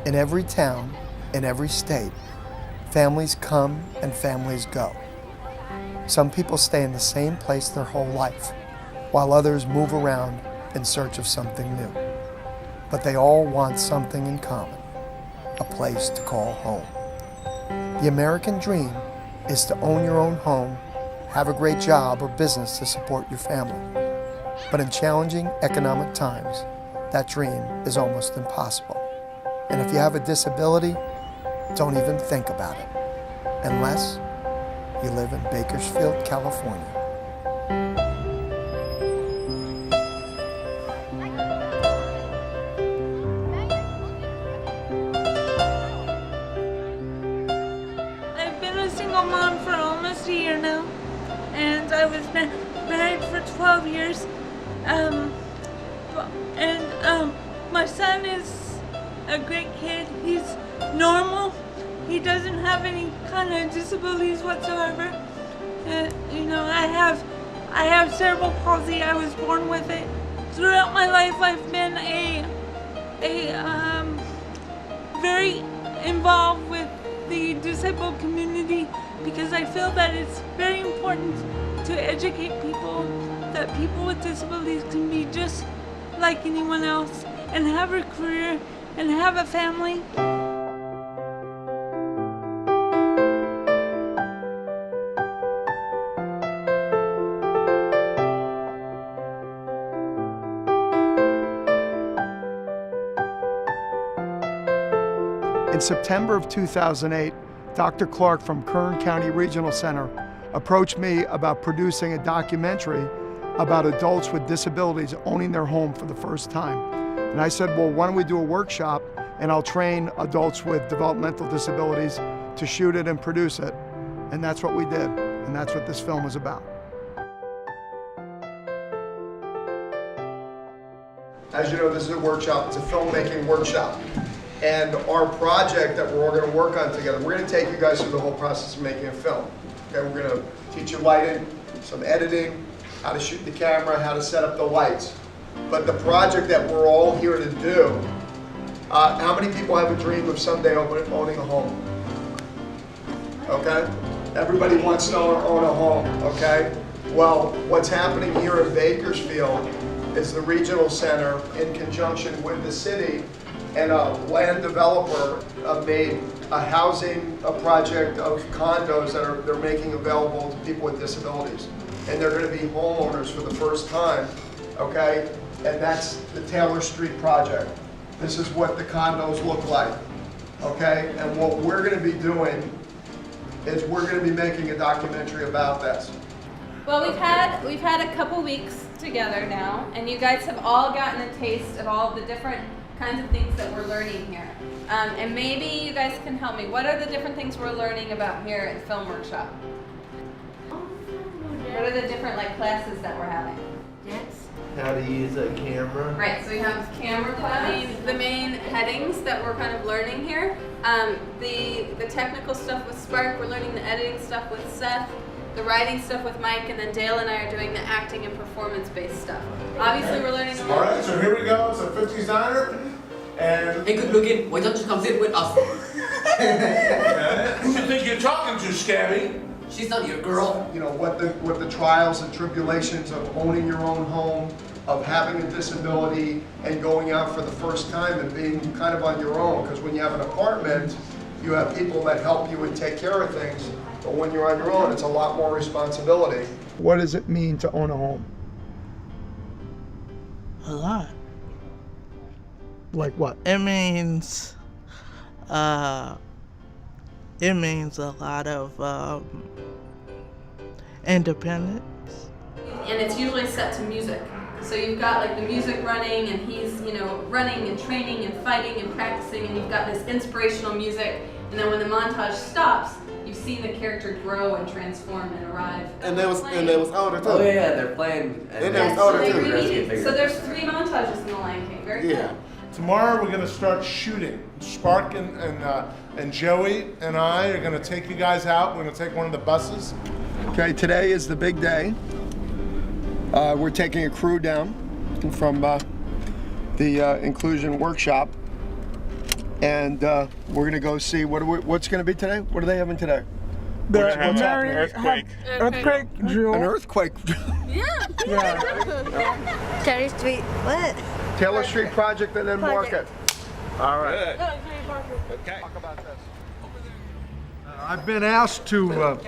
In every town, in every state, families come and families go. Some people stay in the same place their whole life, while others move around in search of something new. But they all want something in common, a place to call home. The American dream is to own your own home, have a great job or business to support your family. But in challenging economic times, that dream is almost impossible. And if you have a disability, don't even think about it, unless you live in Bakersfield, California. I've been a single mom for almost a year now, and I was married for 12 years. My son is a great kid. He's normal. He doesn't have any kind of disabilities whatsoever. I have cerebral palsy. I was born with it. Throughout my life, I've been very involved with the disabled community because I feel that it's very important to educate people that people with disabilities can be just like anyone else and have a career and have a family. In September of 2008, Dr. Clark from Kern County Regional Center approached me about producing a documentary about adults with disabilities owning their home for the first time. And I said, well, why don't we do a workshop and I'll train adults with developmental disabilities to shoot it and produce it. And that's what we did, and that's what this film is about. As you know, this is a workshop, it's a filmmaking workshop. And our project that we're all going to work on together, we're going to take you guys through the whole process of making a film. Okay, we're going to teach you lighting, some editing, how to shoot the camera, how to set up the lights. But the project that we're all here to do, how many people have a dream of someday owning a home? Okay? Everybody wants to own a home, okay? Well, what's happening here in Bakersfield is the regional center, in conjunction with the city, and a land developer made a housing project of condos that they're making available to people with disabilities. And they're going to be homeowners for the first time, okay? And that's the Taylor Street project. This is what the condos look like, okay? And what we're going to be doing is we're going to be making a documentary about this. Well, we've had a couple weeks together now, and you guys have all gotten a taste of all the different kinds of things that we're learning here. And maybe you guys can help me. What are the different things we're learning about here at Film Workshop? What are the different classes that we're having? Yes. How to use a camera. Right, so we have camera class. The main headings that we're kind of learning here. The technical stuff with Spark, we're learning the editing stuff with Seth, the writing stuff with Mike, and then Dale and I are doing the acting and performance-based stuff. Obviously, we're learning a lot. All right, so here we go. It's a 50s diner, and Hey, good looking. Why don't you come sit with us? who do you think you're talking to, Scabby? She's not your girl. You know, what the trials and tribulations of owning your own home, of having a disability, and going out for the first time and being kind of on your own. Because when you have an apartment, you have people that help you and take care of things. But when you're on your own, it's a lot more responsibility. What does it mean to own a home? A lot. Like what? It means a lot of independence. And it's usually set to music. So you've got the music running, and he's running and training and fighting and practicing, and you've got this inspirational music. And then when the montage stops, you see the character grow and transform and arrive. And they was older too. Oh yeah, they're playing. And they was older too. So there's 3 montages in The Lion King. Very Yeah. cool. Tomorrow we're going to start shooting. Spark and Joey and I are going to take you guys out. We're going to take one of the buses. Okay, today is the big day. We're taking a crew down from the inclusion workshop. And we're going to go see what's going to be today. What are they having today? The What's happening? earthquake drill. An earthquake. Cherry Street. What? Taylor Street project and then market. All right. Okay. Talk about this. I've been asked to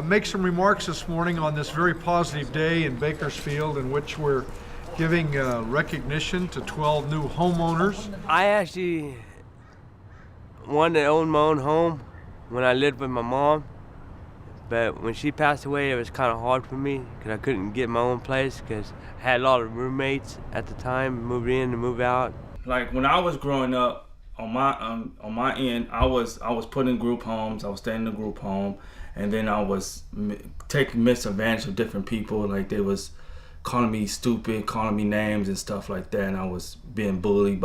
make some remarks this morning on this very positive day in Bakersfield in which we're giving recognition to 12 new homeowners. I actually wanted to own my own home when I lived with my mom, but when she passed away it was kind of hard for me because I couldn't get my own place because I had a lot of roommates at the time, move in and move out. Like when I was growing up, on my end, I was put in group homes. I was staying in a group home, and then I was taking misadvantage of different people. Like they was calling me stupid, calling me names and stuff like that, and I was being bullied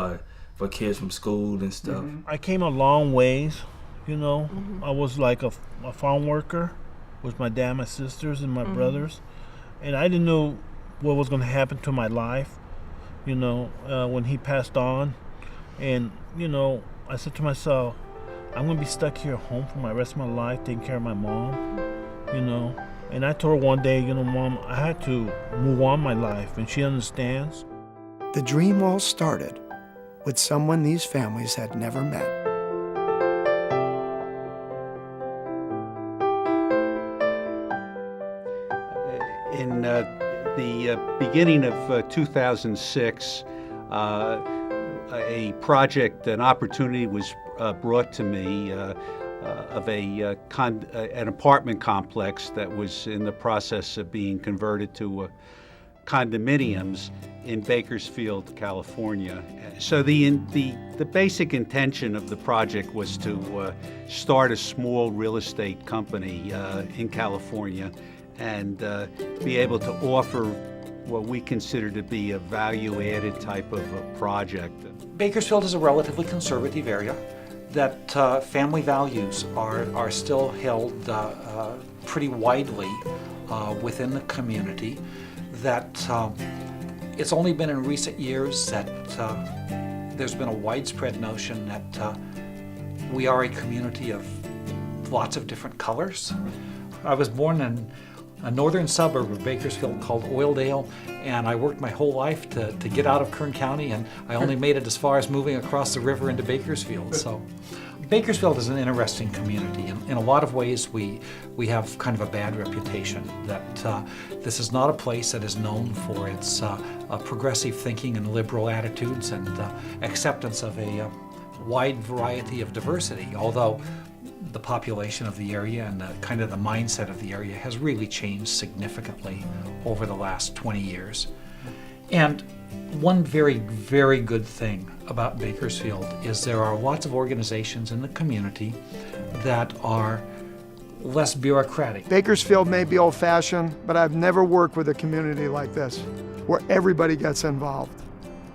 for kids from school and stuff. I came a long ways, you know. I was like a farm worker with my dad, my sisters, and my brothers, and I didn't know what was going to happen to my life, you know, when he passed on. And, you know, I said to myself, I'm going to be stuck here at home for my rest of my life, taking care of my mom, you know. And I told her one day, you know, Mom, I had to move on my life, and she understands. The dream all started with someone these families had never met. In the beginning of 2006, a project, an opportunity was brought to me of an apartment complex that was in the process of being converted to condominiums in Bakersfield, California. So the basic intention of the project was to start a small real estate company in California and be able to offer what we consider to be a value-added type of a project. Bakersfield is a relatively conservative area that family values are still held pretty widely within the community, that it's only been in recent years that there's been a widespread notion that we are a community of lots of different colors. I was born in a northern suburb of Bakersfield called Oildale, and I worked my whole life to get out of Kern County, and I only made it as far as moving across the river into Bakersfield. So Bakersfield is an interesting community. In a lot of ways, we have kind of a bad reputation, that this is not a place that is known for its progressive thinking and liberal attitudes and acceptance of a wide variety of diversity, although the population of the area and kind of the mindset of the area has really changed significantly over the last 20 years. And one very, very good thing about Bakersfield is there are lots of organizations in the community that are less bureaucratic. Bakersfield may be old-fashioned, but I've never worked with a community like this, where everybody gets involved.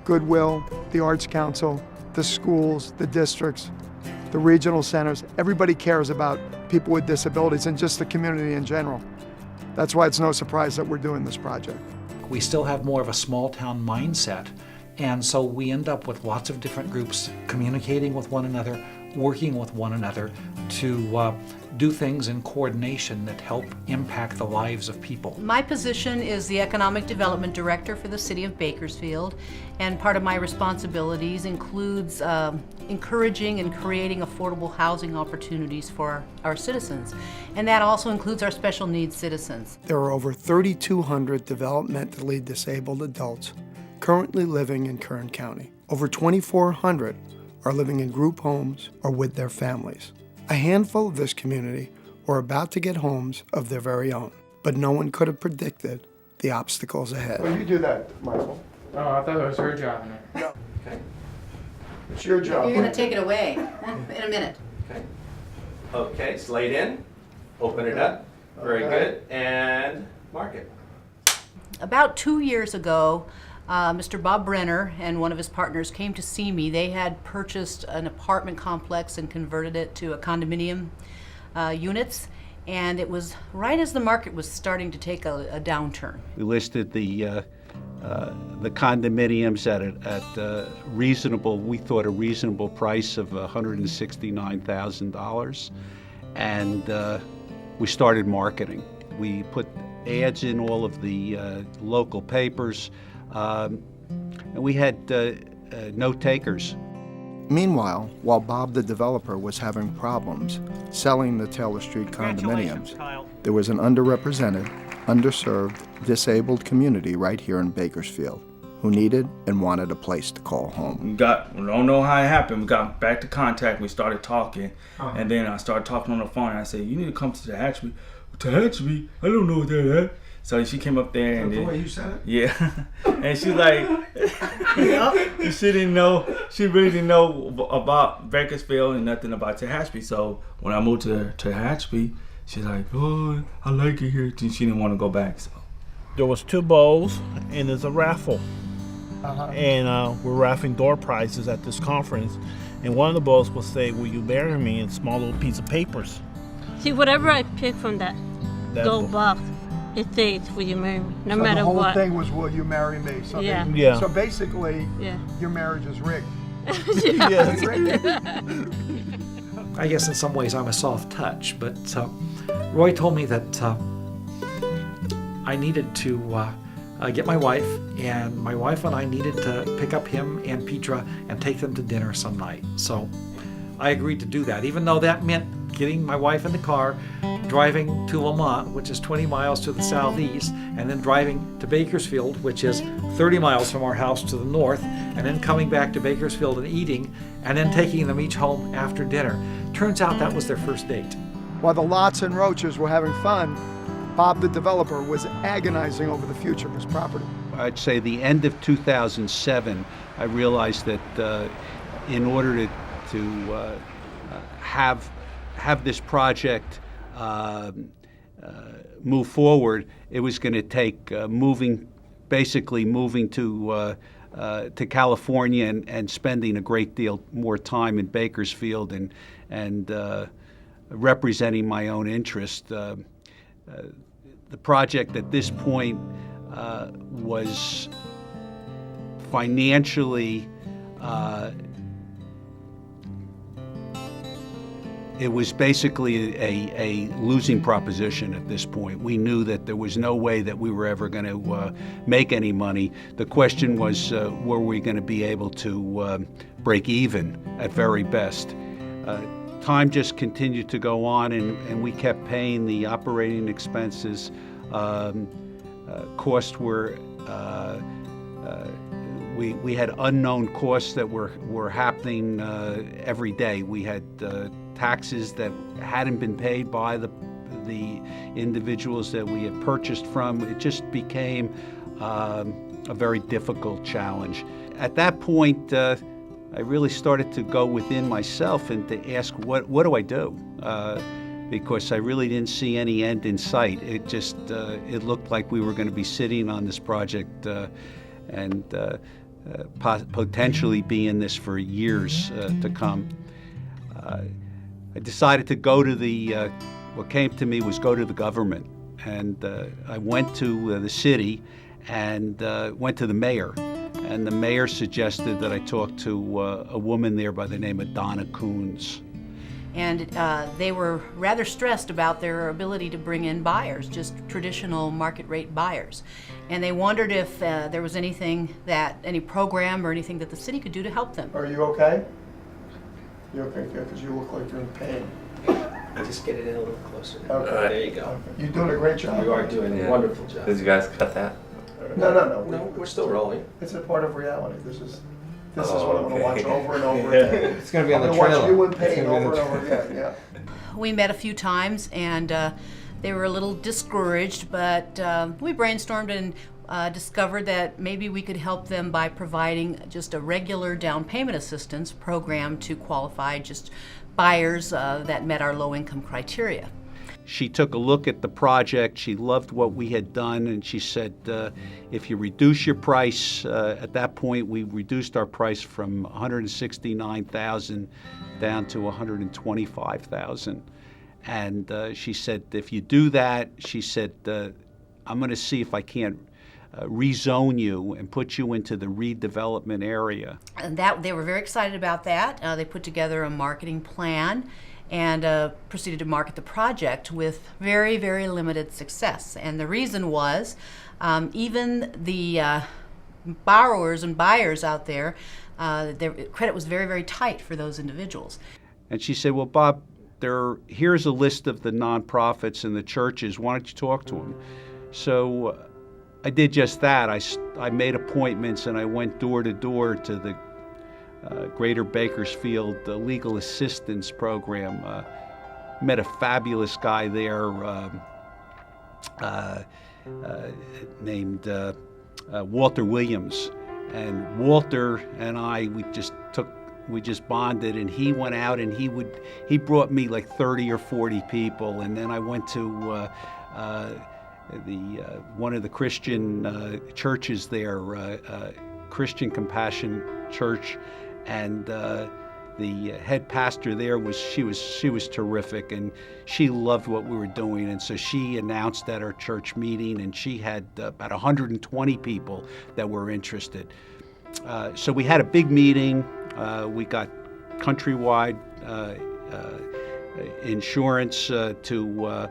Goodwill, the Arts Council, the schools, the districts, the regional centers, everybody cares about people with disabilities and just the community in general. That's why it's no surprise that we're doing this project. We still have more of a small town mindset, and so we end up with lots of different groups communicating with one another, working with one another to do things in coordination that help impact the lives of people. My position is the Economic Development Director for the City of Bakersfield, and part of my responsibilities includes encouraging and creating affordable housing opportunities for our citizens, and that also includes our special needs citizens. There are over 3,200 developmentally disabled adults currently living in Kern County. Over 2,400 are living in group homes or with their families. A handful of this community were about to get homes of their very own, but no one could have predicted the obstacles ahead. Well, you do that, Michael. Oh, I thought it was her job. No. Okay. It's your job. You're going to take it away in a minute. Okay. Okay, slate in, open it up. Very good, and mark it. About 2 years ago, Mr. Bob Brenner and one of his partners came to see me. They had purchased an apartment complex and converted it to a condominium units, and it was right as the market was starting to take a downturn. We listed the the condominiums at a reasonable, we thought a reasonable price of $169,000, and we started marketing. We put ads in all of the local papers, and we had no takers. Meanwhile, while Bob the developer was having problems selling the Taylor Street condominiums, there was an underrepresented, underserved, disabled community right here in Bakersfield who needed and wanted a place to call home. We don't know how it happened. We got back to contact. We started talking, and then I started talking on the phone. And I said, "You need to come to the hatchery." To hatchery? I don't know what that is. So she came up there and the way you said it? Yeah, and she's like, she didn't know. She really didn't know about Bakersfield and nothing about Tehachapi. So when I moved to Tehachapi, she's like, "Oh, I like it here." She didn't want to go back. So there was 2 bowls and there's a raffle. And we're raffling door prizes at this conference. And one of the bowls will say, "Will you marry me?" in a small little piece of papers. See, whatever I pick from that gold box, it says, "Will you marry me?" No matter what. The whole thing was, "Will you marry me?" So Yeah. So basically, your marriage is rigged. Yes. I guess in some ways I'm a soft touch, but Roy told me that I needed to get my wife, and my wife and I needed to pick up him and Petra and take them to dinner some night. So I agreed to do that, even though that meant getting my wife in the car, driving to Lamont, which is 20 miles to the southeast, and then driving to Bakersfield, which is 30 miles from our house to the north, and then coming back to Bakersfield and eating, and then taking them each home after dinner. Turns out that was their first date. While the Lots and Roaches were having fun, Bob the developer was agonizing over the future of his property. I'd say the end of 2007, I realized that in order to have this project move forward, it was going to take basically moving to California and spending a great deal more time in Bakersfield and representing my own interest. The project at this point was financially, it was basically a losing proposition at this point. We knew that there was no way that we were ever going to make any money. The question was, were we going to be able to break even at very best? Time just continued to go on, and we kept paying the operating expenses. Costs were, we had unknown costs that were happening every day. We had taxes that hadn't been paid by the individuals that we had purchased from. It just became a very difficult challenge. At that point, I really started to go within myself and to ask, what do I do? Because I really didn't see any end in sight. It just, it looked like we were going to be sitting on this project and potentially be in this for years to come. I decided to go to what came to me was go to the government. And I went to the city and went to the mayor. And the mayor suggested that I talk to a woman there by the name of Donna Coons. And they were rather stressed about their ability to bring in buyers, just traditional market rate buyers. And they wondered if there was any program or anything that the city could do to help them. Are you okay? You okay? Good, because you look like you're in pain. Just get it in a little closer. Okay. There you go. Okay. You're doing a great job. You are doing a wonderful job. Did you guys cut that? No. We're still rolling. It's a part of reality. This is what I'm going to watch over and over Yeah. again. It's going to be on the I'm going to trailer. watch you in pain over and over again. Yeah. We met a few times, and they were a little discouraged, but we brainstormed and discovered that maybe we could help them by providing just a regular down payment assistance program to qualify just buyers that met our low-income criteria. She took a look at the project. She loved what we had done, and she said, if you reduce your price, at that point we reduced our price from $169,000 down to $125,000. And she said, if you do that, she said, I'm going to see if I can't rezone you and put you into the redevelopment area. And that they were very excited about that. They put together a marketing plan and proceeded to market the project with very, very limited success. And the reason was even the borrowers and buyers out there, their credit was very, very tight for those individuals. And she said, well, Bob, here's a list of the nonprofits and the churches. Why don't you talk to them? So I did just that. I made appointments and I went door to door to the Greater Bakersfield Legal Assistance Program. Met a fabulous guy there named Walter Williams. And Walter and I, we just bonded, and he went out and he brought me like 30 or 40 people, and then I went to one of the Christian churches there, Christian Compassion Church, and the head pastor there she was terrific, and she loved what we were doing, and so she announced at our church meeting, and she had about 120 people that were interested. So we had a big meeting. We got countrywide insurance to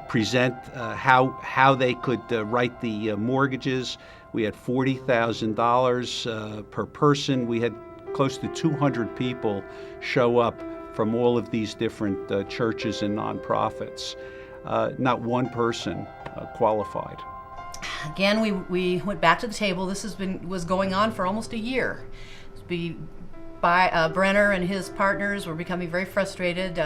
present how they could write the mortgages. We had $40,000 per person. We had close to 200 people show up from all of these different churches and nonprofits. Not one person qualified. Again, we went back to the table. This was going on for almost a year. Brenner and his partners were becoming very frustrated.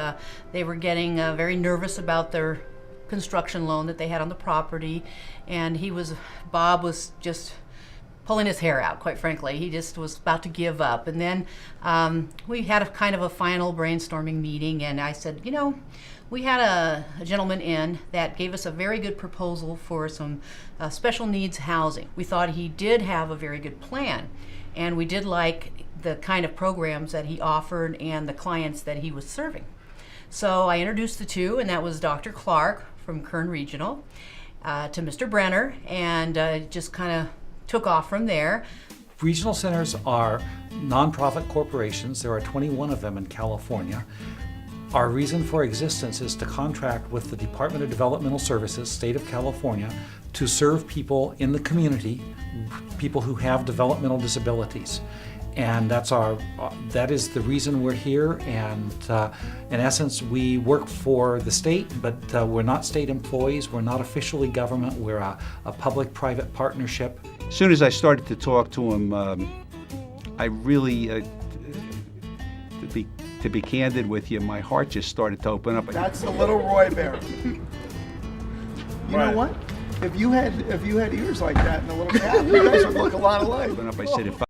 They were getting very nervous about their construction loan that they had on the property, and Bob was just pulling his hair out, quite frankly. He just was about to give up. And then we had a kind of a final brainstorming meeting, and I said, we had a gentleman in that gave us a very good proposal for some special needs housing. We thought he did have a very good plan, and we did like the kind of programs that he offered and the clients that he was serving. So I introduced the two, and that was Dr. Clark from Kern Regional to Mr. Brenner, and just kind of took off from there. Regional centers are nonprofit corporations. There are 21 of them in California. Our reason for existence is to contract with the Department of Developmental Services, State of California, to serve people in the community, people who have developmental disabilities. And that is the reason we're here. And in essence, we work for the state, but we're not state employees. We're not officially government. We're a public-private partnership. As soon as I started to talk to him, I really, to be candid with you, my heart just started to open up. That's the little Roy Bear. You know what? If you had ears like that and a little cap, you guys would look a lot alike. I said, if